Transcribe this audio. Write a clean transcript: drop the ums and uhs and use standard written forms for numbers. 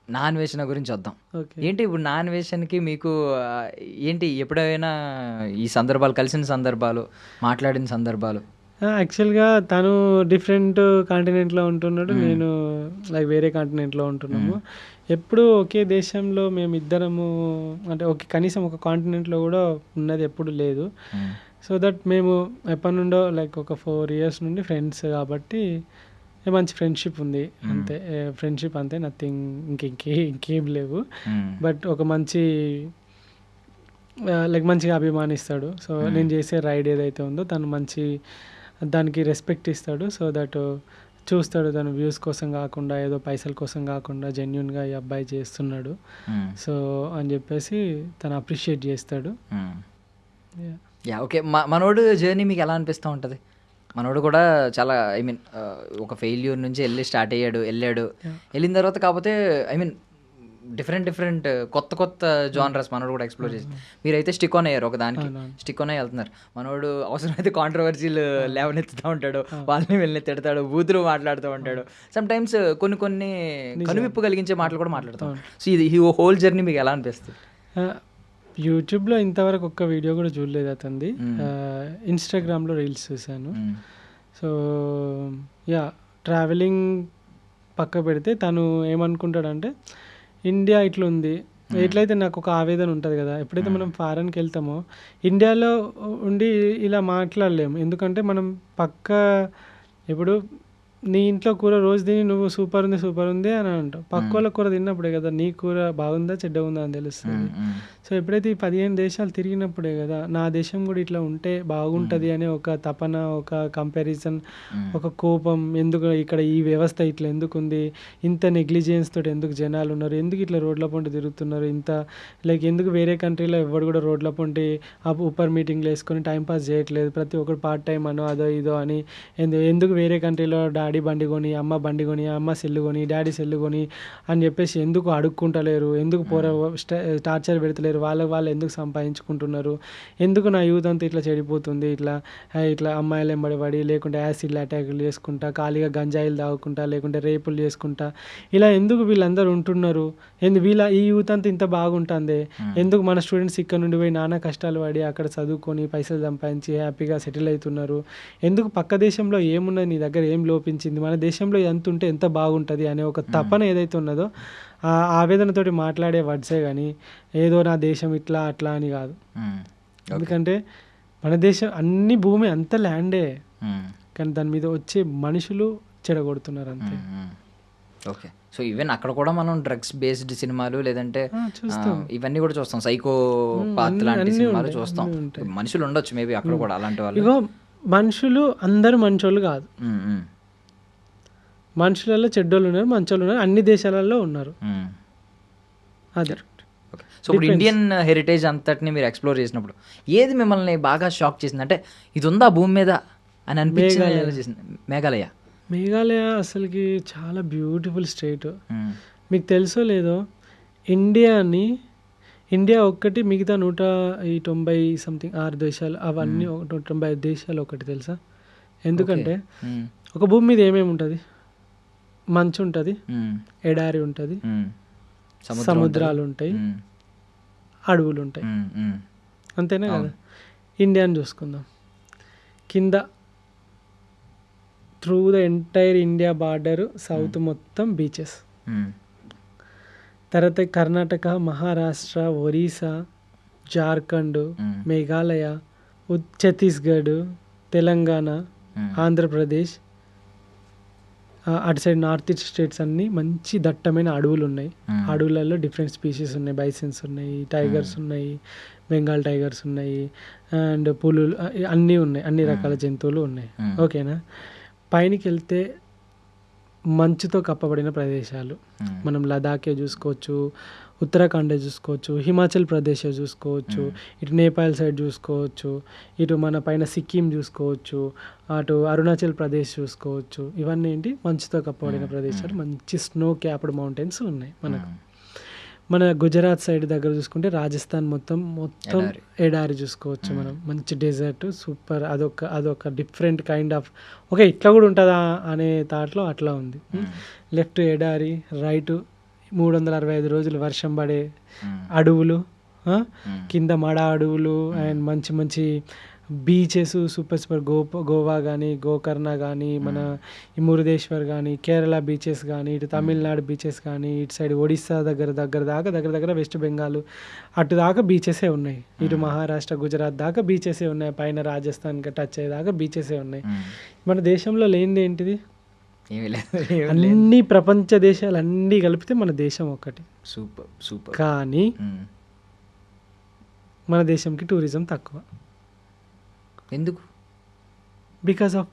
Non వేషన్ గురించి వద్దాం. Okay. ఏంటి ఇప్పుడు నాన్ వేషన్‌కి మీకు ఏంటి ఎప్పుడైనా ఈ సందర్భాలు కలిసిన సందర్భాలు, మాట్లాడిన సందర్భాలు? యాక్చువల్‌గా తను డిఫరెంట్ కాంటినెంట్‌లో ఉంటున్నాడు. హ్మ్. నేను లైక్ వేరే కాంటినెంట్‌లో ఉంటున్నాము. హ్మ్. ఎప్పుడూ ఒకే దేశంలో మేమిద్దరము అంటే కనీసం ఒక కాంటినెంట్‌లో గూడా ఉన్నది ఎప్పుడు లేదు. హ్మ్. సో దట్ మేము ఎప్పటినుండో లైక్ ఒక 4 ఇయర్స్ నుండి ఫ్రెండ్స్ కాబట్టి మంచి ఫ్రెండ్‌షిప్ ఉంది. అంతే. ఫ్రెండ్‌షిప్ అంతే, నథింగ్. ఇంకేం లేవు. హ్మ్. బట్ ఒక మంచి లైక్ మంచిగా అభిమానిస్తాడు. సో నేను చేసే రైడ్ ఏదైతే ఉందో తను మంచి దానికి రెస్పెక్ట్ ఇస్తాడు. సో దట్ చూస్తాడు తను వ్యూస్ కోసం కాకుండా, ఏదో పైసల కోసం కాకుండా జెన్యూన్‌గా ఈ అబ్బాయి చేస్తున్నాడు. హ్మ్. సో అని చెప్పేసి తను అప్రిషియేట్ చేస్తాడు. హ్మ్. యాహ్! యాహ్! ఓకే. మనోడు జర్నీ మీకు ఎలా అనిపిస్తా ఉంటది? మనోడు కూడా చాలా ఐ మీన్ ఒక ఫెయిల్యూర్ నుంచి స్టార్ట్ అయ్యాడు. ఎళ్ళాడు. యాహ్! ఎళ్ళిన తర్వాత కాపోతే ఐ మీన్ డిఫరెంట్ కొత్త జానర్స్ మనోడు కూడా ఎక్స్‌ప్లోర్ చేసి మీరైతే స్టిక్ ఆన్ అయ్యారు ఒకదానికి. అవునవును. స్టిక్ ఆన్ అయ్యి ఎళ్తున్నారు. మనోడు అవసరమైతే కాంట్రోవర్సీలు లేవనెత్తుతా ఉంటాడు. వాళ్ళని వీళ్ళని తిడతాడు. బూతులు మాట్లాడుతూ ఉంటాడు. సమ్‌టైమ్స్ కొన్ని కనువిప్పు కలిగించే మాటలు కూడా మాట్లాడతాడు. సో ఇది ఈ హోల్ జర్నీ మీకు ఎలా అనిపిస్తది? యూట్యూబ్‌లో ఇంతవరకు ఒక్క వీడియో కూడా చూడలేదు అతనిది. ఇన్‌స్టాగ్రామ్‌లో రీల్స్ చూశాను. హ్మ్. So yeah! ట్రావెలింగ్ పక్కకు పెడితే తను ఏమనుకుంటాడంటే, ఇండియా ఇట్లుంది. ఎట్లయితే నాకు ఒక ఆవేదన ఉంటది కదా! ఎప్పుడైతే మనం ఫారెన్‌కి వెళ్తామో ఇండియాలో ఉండి ఇలా మాట్లాడలేము. ఎందుకంటే మనం ఇప్పుడు నీ ఇంట్లో కూర రోజు తిని నువ్వు సూపర్ ఉంది అని అంటావు. పక్కోళ్ళ కూర తిన్నప్పుడే కదా నీ కూర బాగుందా చెడ్డగా ఉందా అని తెలుస్తది. సో ఎప్పుడైతే ఈ 15 దేశాలు తిరిగినప్పుడే కదా నా దేశం కూడా ఇట్లా ఉంటే బాగుంటది అనే ఒక తపన, ఒక కంపారిజన్, ఒక కోపం, ఎందుకు ఇక్కడ ఈ వ్యవస్థ ఇట్లా ఎందుకుంది, ఇంత నెగ్లిజెన్స్ తోటి ఎందుకు జనాలు ఉన్నారు, ఎందుకు ఇట్లా రోడ్ల పొంటి తిరుగుతున్నారు, ఇంత లైక్ ఎందుకు వేరే కంట్రీలో ఎవడు కూడా రోడ్ల పొంటి ఊపర్ మీటింగ్లు వేసుకొని టైం పాస్ చేయట్లేదు, ప్రతి ఒక్కరు పార్ట్ టైం అనో అదో ఇదో అని, ఎందుకు వేరే కంట్రీలో డాడీ బండి కొని, అమ్మ బండి కొని, అమ్మ సెల్లు కొని, డాడీ సెల్లు కొని అని చెప్పేసి ఎందుకు అడుక్కుంటలేరు, ఎందుకు టార్చర్ పెడతలేరు, వాళ్ళు ఎందుకు సంపాదించుకుంటున్నారు, ఎందుకు నా యూత్ అంతా ఇట్లా చెడిపోతుంది, ఇట్లా అమ్మాయిలు ఎంబడి పడి, లేకుంటే యాసిడ్ అటాకులు చేసుకుంటా, ఖాళీగా గంజాయిలు తాగుకుంటా, లేకుంటే రేపులు చేసుకుంటా, ఇలా ఎందుకు వీళ్ళందరూ ఉంటున్నారు, ఈ యూత్ అంతా ఇంత బాగుంటుంది, ఎందుకు మన స్టూడెంట్స్ ఇక్కడ నుండి పోయి నానా కష్టాలు పడి అక్కడ చదువుకొని పైసలు సంపాదించి హ్యాపీగా సెటిల్ అవుతున్నారు, ఎందుకు పక్క దేశంలో ఏమున్నది, నీ దగ్గర ఏం లోపించింది, మన దేశంలో ఎంత ఉంటే ఎంత బాగుంటుంది అనే ఒక తపన ఏదైతే ఉన్నదో ఆ ఆవేదనతోటి మాట్లాడే వర్డ్సే కానీ ఏదో నా దేశం ఇట్లా అట్లా అని కాదు. ఎందుకంటే మన దేశం అన్ని భూమి అంత ల్యాండే, కానీ దాని మీద వచ్చే మనుషులు చెడగొడుతున్నారు అంతే. ఓకే. సో ఈవెన్ అక్కడ కూడా మనం డ్రగ్స్ బేస్డ్ సినిమాలు లేదంటే ఇవన్నీ కూడా చూస్తాం. సైకో పాత్ లాంటి సినిమాలు చూస్తాం. మనుషులు ఉండొచ్చు మేబీ అక్కడ కూడా అలాంటి వాళ్ళు. ఇగో మనుషులు అందరు మంచోళ్ళు కాదు, మనుషులలో చెడ్డోళ్ళు ఉన్నారు, మంచోళ్ళు ఉన్నారు, అన్ని దేశాలలో ఉన్నారు. అదే. సో ఇప్పుడు ఇండియన్ హెరిటేజ్ అంతటిని మీరు ఎక్స్ప్లోర్ చేసినప్పుడు ఏది మిమ్మల్ని బాగా షాక్ చేసింది, అంటే ఇది ఉందా భూమి మీద అని అనిపించింది? మేఘాలయ అసలుకి చాలా బ్యూటిఫుల్ స్టేట్. మీకు తెలుసో లేదో, ఇండియా ఒక్కటి మిగతా 190 సంథింగ్ 6 దేశాలు అవన్నీ 195 దేశాలు ఒకటి తెలుసా? ఎందుకంటే ఒక భూమి మీద ఏమేమి ఉంటుంది, మంచు ఉంటుంది, ఎడారి ఉంటుంది, సముద్రాలు ఉంటాయి, అడవులు ఉంటాయి, అంతేనా కదా? ఇండియాని చూసుకుందాం, కింద through the entire India border south మొత్తం బీచెస్, తర్వాత కర్ణాటక, మహారాష్ట్ర, ఒరిస్సా, జార్ఖండ్, మేఘాలయ, ఛత్తీస్గఢ్, తెలంగాణ, ఆంధ్రప్రదేశ్, అటు సైడ్ నార్త్ ఈస్ట్ స్టేట్స్ అన్నీ మంచి దట్టమైన అడవులు ఉన్నాయి. అడవులలో డిఫరెంట్ స్పీషీస్ ఉన్నాయి, బైసన్స్ ఉన్నాయి, టైగర్స్ ఉన్నాయి, బెంగాల్ టైగర్స్ ఉన్నాయి, అండ్ పులులు అన్నీ ఉన్నాయి, అన్ని రకాల జంతువులు ఉన్నాయి. ఓకేనా? పైనకి వెళ్తే మంచుతో కప్పబడిన ప్రదేశాలు, మనం లదాఖే చూసుకోవచ్చు, ఉత్తరాఖండే చూసుకోవచ్చు, హిమాచల్ ప్రదేశ్ చూసుకోవచ్చు, ఇటు నేపాల్ సైడ్ చూసుకోవచ్చు, ఇటు మన పైన సిక్కిం చూసుకోవచ్చు, అటు అరుణాచల్ ప్రదేశ్ చూసుకోవచ్చు. ఇవన్నీ ఏంటి, మంచుతో కప్పబడిన ప్రదేశాలు, మంచి స్నో క్యాప్డ్ మౌంటైన్స్ ఉన్నాయి మనకు. మన గుజరాత్ సైడ్ దగ్గర చూసుకుంటే రాజస్థాన్ మొత్తం ఎడారి చూసుకోవచ్చు మనం, మంచి డెజర్ట్, సూపర్. అదొక డిఫరెంట్ కైండ్ ఆఫ్, ఓకే ఇట్లా కూడా ఉంటుందా అనే థాట్లో అట్లా ఉంది. లెఫ్ట్ ఎడారి, రైట్ 365 రోజులు వర్షం పడే అడవులు, కింద మడ అడవులు, అండ్ మంచి మంచి బీచెస్, సూపర్ గోవా కానీ, గోకర్ణ కానీ, మన ఈ మురుదేశ్వర్ కానీ, కేరళ బీచెస్ కానీ, ఇటు తమిళనాడు బీచెస్ కానీ, ఇటు సైడ్ ఒడిస్సా దగ్గర వెస్ట్ బెంగాల్ అటు దాకా బీచెసే ఉన్నాయి. ఇటు మహారాష్ట్ర, గుజరాత్ దాకా బీచెసే ఉన్నాయి. పైన రాజస్థాన్కి టచ్ అయ్యేదాకా బీచెసే ఉన్నాయి. మన దేశంలో లేనిది ఏంటిది? అన్ని ప్రపంచ దేశాలు అన్నీ కలిపితే మన దేశం ఒక్కటి. సూపర్. కానీ మన దేశంకి టూరిజం తక్కువ. ఎందుకు? Because of